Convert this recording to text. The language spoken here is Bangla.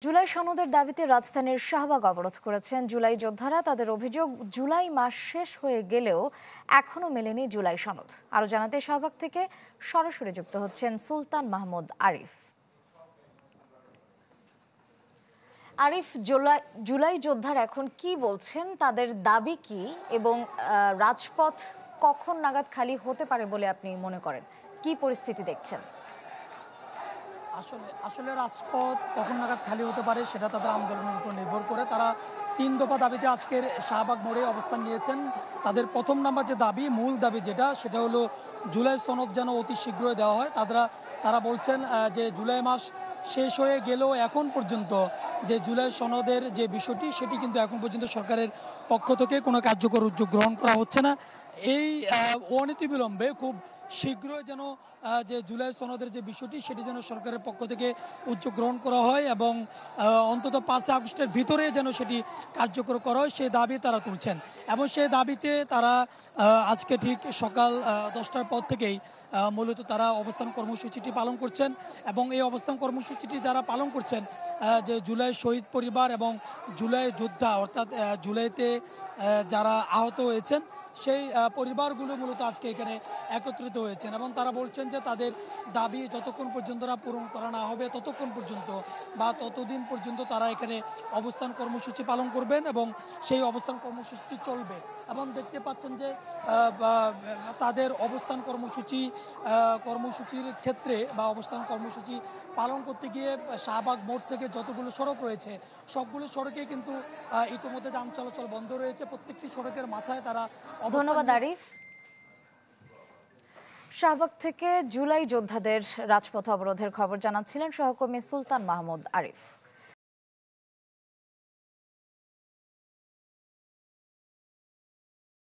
জুলাই সনদের দাবিতে রাজধানীর শাহবাগ অবরোধ করেছেন জুলাই যোদ্ধারা। তাদের অভিযোগ, জুলাই মাস শেষ হয়ে গেলেও এখনো মেলেনি জুলাই সনদ। আরো জানাতে শাহবাগ থেকে সরাসরি যুক্ত হচ্ছেন সুলতান মাহমুদ আরিফ। আরিফ, জুলাই যোদ্ধারা এখন কি বলছেন, তাদের দাবি কি এবং রাজপথ কখন নাগাদ খালি হতে পারে বলে আপনি মনে করেন? কি পরিস্থিতি দেখছেন? আসলে রাজপথ কখন নাগাদ খালি হতে পারে সেটা তাদের আন্দোলনের উপর নির্ভর করে। তারা ৩ দফা দাবিতে আজকের শাহবাগ মোড়ে অবস্থান নিয়েছেন। তাদের প্রথম নাম্বার যে দাবি, মূল দাবি সেটা হলো জুলাই সনদ যেন অতি শীঘ্রই দেওয়া হয়। তারা বলছেন যে জুলাই মাস শেষ হয়ে গেলেও এখন পর্যন্ত যে জুলাই সনদের যে বিষয়টি সেটি কিন্তু এখন পর্যন্ত সরকারের পক্ষ থেকে কোনো কার্যকর উদ্যোগ গ্রহণ করা হচ্ছে না। এই অনতিবিলম্বে খুব শীঘ্রই যেন যে জুলাই সনদের যে বিষয়টি সেটি যেন সরকারের পক্ষ থেকে উদ্যোগ গ্রহণ করা হয় এবং অন্তত ৫ আগস্টের ভিতরে যেন সেটি কার্যকর করা হয়, সেই দাবি তারা তুলছেন। এবং সেই দাবিতে তারা আজকে ঠিক সকাল ১০টার পর থেকেই মূলত তারা অবস্থান কর্মসূচিটি পালন করছেন। এবং এই অবস্থান কর্মসূচিটি যারা পালন করছেন, যে জুলাই শহীদ পরিবার এবং জুলাই যোদ্ধা অর্থাৎ জুলাইতে যারা আহত হয়েছেন সেই পরিবারগুলো মূলত আজকে এখানে একত্রিত হয়েছেন। এবং তারা বলছেন যে তাদের দাবি যতক্ষণ পর্যন্ত পূরণ করা না হবে ততক্ষণ পর্যন্ত বা ততদিন পর্যন্ত তারা এখানে অবস্থান কর্মসূচি পালন করবেন এবং সেই অবস্থান কর্মসূচিটি চলবে। এবং দেখতে পাচ্ছেন যে তাদের অবস্থান কর্মসূচির ক্ষেত্রে বা অবস্থান কর্মসূচি পালন করতে গিয়ে শাহবাগ মোড় থেকে যতগুলো সড়ক রয়েছে সবগুলো সড়কে কিন্তু ইতিমধ্যে যান চলাচল বন্ধ রয়েছে। প্রত্যেকটি সড়কের মাথায় তারা। ধন্যবাদ আরিফ। শাহবাগ থেকে জুলাই যোদ্ধাদের রাজপথ অবরোধের খবর জানাচ্ছিলেন সহকর্মী সুলতান মাহমুদ আরিফ।